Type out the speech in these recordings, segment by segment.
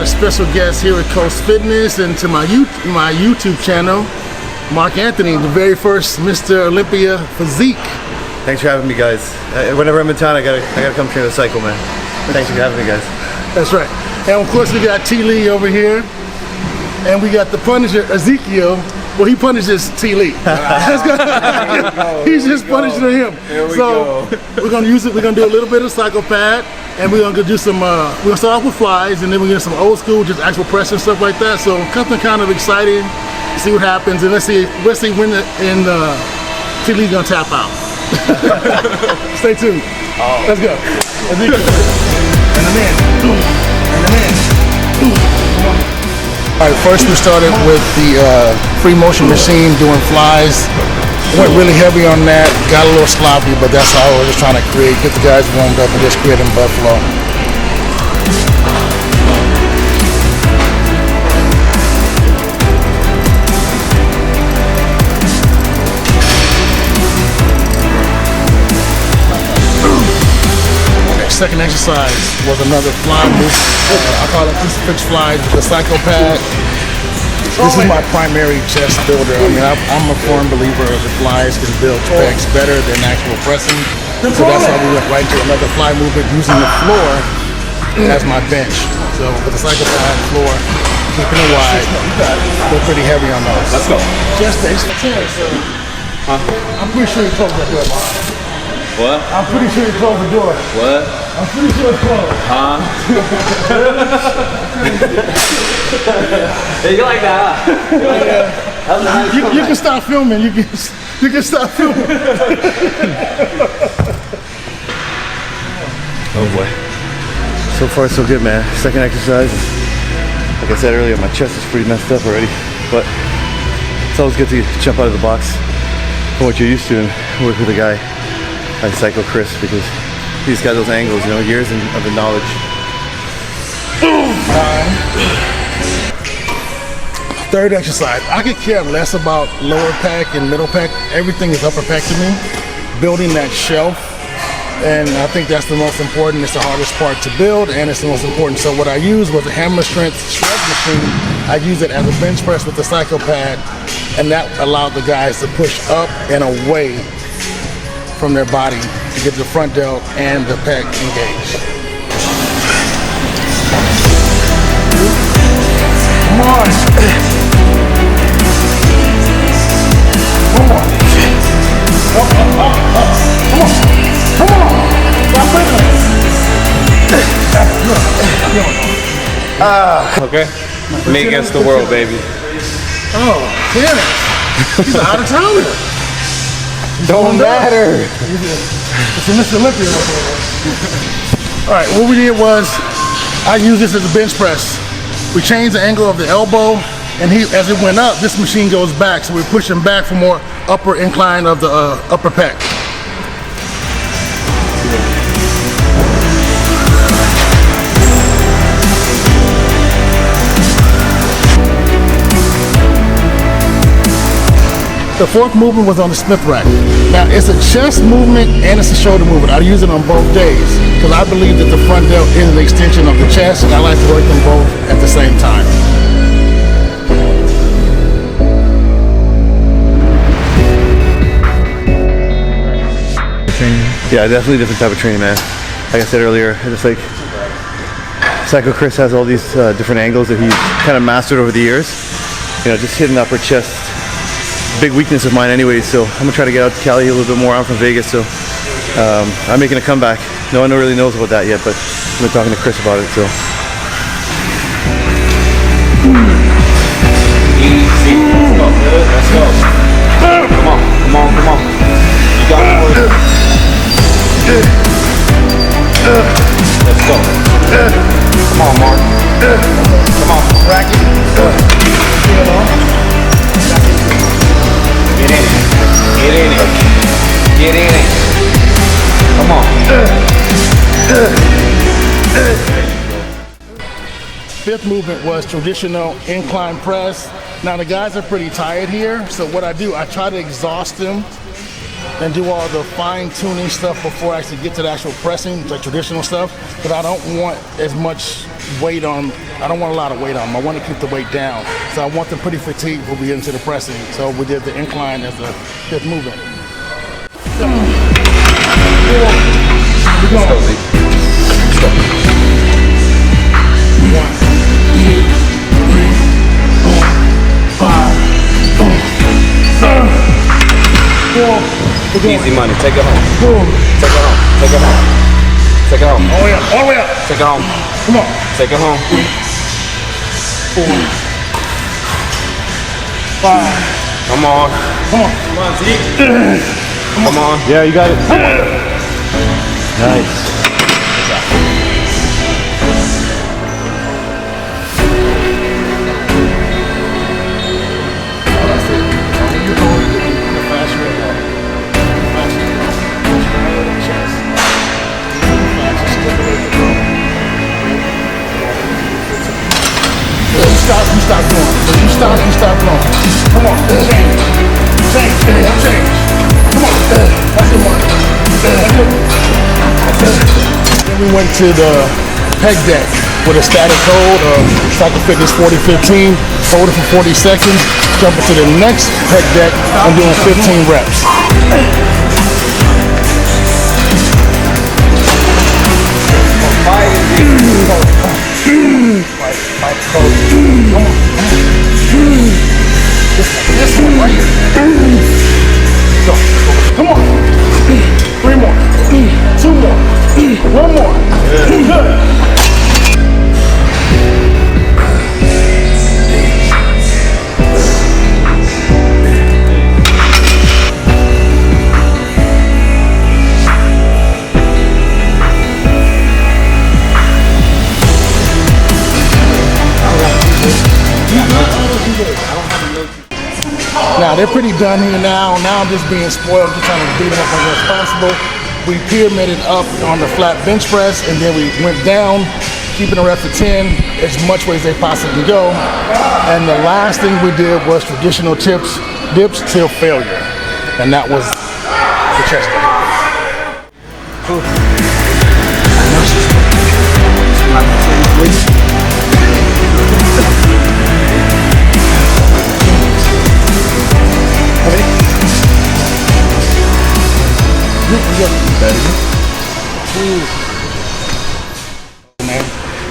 got a special guest here at Coast Fitness and to my YouTube channel, Mark Anthony, the very first Mr. Olympia Physique. Thanks for having me, guys. Whenever I'm in town, I gotta come train with Psycho, man. Thanks for having me, guys. That's right. And of course, we got T. Lee over here, and we got the Punisher Ezekiel. Well, he punishes T. Lee. He's just punishing him. So we're gonna use it. We're gonna do a little bit of Psychopath, and we're gonna do some. We're gonna start off with flies, and then we're gonna do some old school, just actual press and stuff like that. So something kind of exciting. See what happens, and let's see when T. Lee's gonna tap out. Stay tuned. Let's go. Ezekiel. And the man. And the man. All right, first we started with the free motion machine doing flies. Went really heavy on that, got a little sloppy, but that's all we're just trying to create, get the guys warmed up and just create them blood flow. Second exercise was another fly move. I call it crucifix flies with the Psychopath. This is my primary chest builder. I mean, I'm a firm believer that flies can build pecs better than actual pressing. So that's why we went right into another fly movement using the floor as my bench. So with the Psychopath floor, keeping it wide, we're pretty heavy on those. Let's go. Chest base. I'm pretty sure you closed that door. What? I'm pretty sure you closed the door. What? I'm pretty sure it's closed. Huh? Hey, you like that, huh? You can stop filming. You can stop filming. Oh boy. So far so good, man. Second exercise. Like I said earlier, my chest is pretty messed up already. But it's always good to jump out of the box from what you're used to and work with a guy like Psycho Chris, because he's got those angles, you know, years of the knowledge. Third exercise. I could care less about lower pec and middle pec. Everything is upper pec to me. Building that shelf, and I think that's the most important. It's the hardest part to build, and it's the most important. So what I used was a hammer strength shred machine. I use it as a bench press with the Psychopath, and that allowed the guys to push up and away from their body to get the front delt and the pec engaged. Come on. Come on. Come on. Stop moving. Okay. Me against the world, baby. Oh, damn it. He's out of town. Don't matter. It's a Mr. Olympia. All right, what we did was, I used this as a bench press. We changed the angle of the elbow, and as it went up, this machine goes back, so we're pushing back for more upper incline of the upper pec. The fourth movement was on the Smith rack. Now it's a chest movement and it's a shoulder movement. I use it on both days because I believe that the front delt is an extension of the chest, and I like to work them both at the same time. Yeah, definitely different type of training, man. Like I said earlier, it's like Psycho Chris has all these different angles that he's kind of mastered over the years. You know, just hitting the upper chest. Big weakness of mine anyway, so I'm gonna try to get out to Cali a little bit more. I'm from Vegas, so I'm making a comeback. No one really knows about that yet, but I've been talking to Chris about it, so. Easy. Let's go. Let's go. Come on. Come on. Come on. You got it. Let's go. Come on, Mark. Come on. Rack it. Get in it. Get in it. Get in it. Come on. Fifth movement was traditional incline press. Now the guys are pretty tired here, so what I do, I try to exhaust them and do all the fine-tuning stuff before I actually get to the actual pressing, like traditional stuff, because I don't want as much weight on, I don't want a lot of weight on them. I want to keep the weight down. So I want them pretty fatigued before we get into the pressing. So we did the incline as a fifth movement. Let's go, Lee. Let's go. 1, 2, 3, 4, 5, 6, 7. Easy money. Take it home. Boom. Take it home. Take it home. Take it home. All the way up. All the way up. Take it home. Come on. Take it home. 4, 5. Come on. Come on. Come on, Zeke. Come on. Yeah, you got it. Nice. You stop going. You stop going. Come on, change. Come on, that's it, Mark. Then we went to the peg deck with a static hold of Psychofitness 40-15. Hold it for 40 seconds. Jump into the next peg deck and doing 15 reps. Come on. This one right here. Go. Come on. 3 more. 2 more. 1 more. Good. Now they're pretty done here now. Now I'm just being spoiled, just trying to beat them up as much as possible. We pyramided up on the flat bench press, and then we went down, keeping the reps at 10, as much weight as they possibly go. And the last thing we did was traditional dips till failure, and that was the chest day.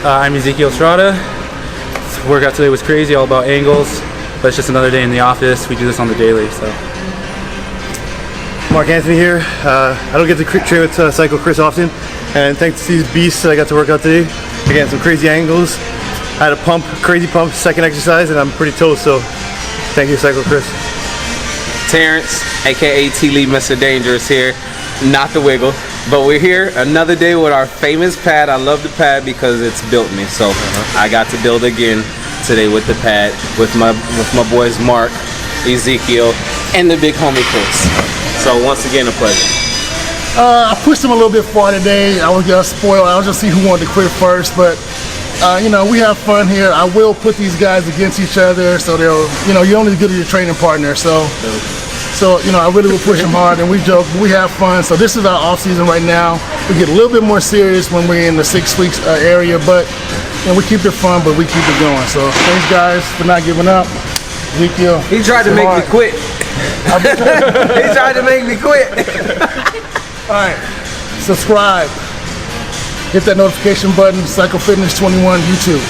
I'm Ezekiel Estrada. This workout today was crazy, all about angles, but it's just another day in the office. We do this on the daily, so. Mark Anthony here. I don't get to train with Psycho Chris often, and thanks to these beasts that I got to work out today. Again, some crazy angles. I had a crazy pump, second exercise, and I'm pretty toast, so thank you, Psycho Chris. Terrence, aka T-Lee Mr. Dangerous here. Not the wiggle, but we're here another day with our famous pad. I love the pad because it's built me, so I got to build again today with the pad with my boys Mark, Ezekiel, and the big homie Chris. So once again, a pleasure. I pushed them a little bit far today. I was just spoiled. I was just see who wanted to quit first, but you know, we have fun here. I will put these guys against each other, so they'll, you know, you're only as good as your training partner. So, you know, I really will push them hard, and we joke, we have fun. So this is our off season right now. We get a little bit more serious when we're in the 6 weeks area, but you know, we keep it fun, but we keep it going. So thanks guys for not giving up. Ezekiel. He tried to make me quit. He tried to make me quit. All right, subscribe. Hit that notification button, Psychofitness 21 YouTube.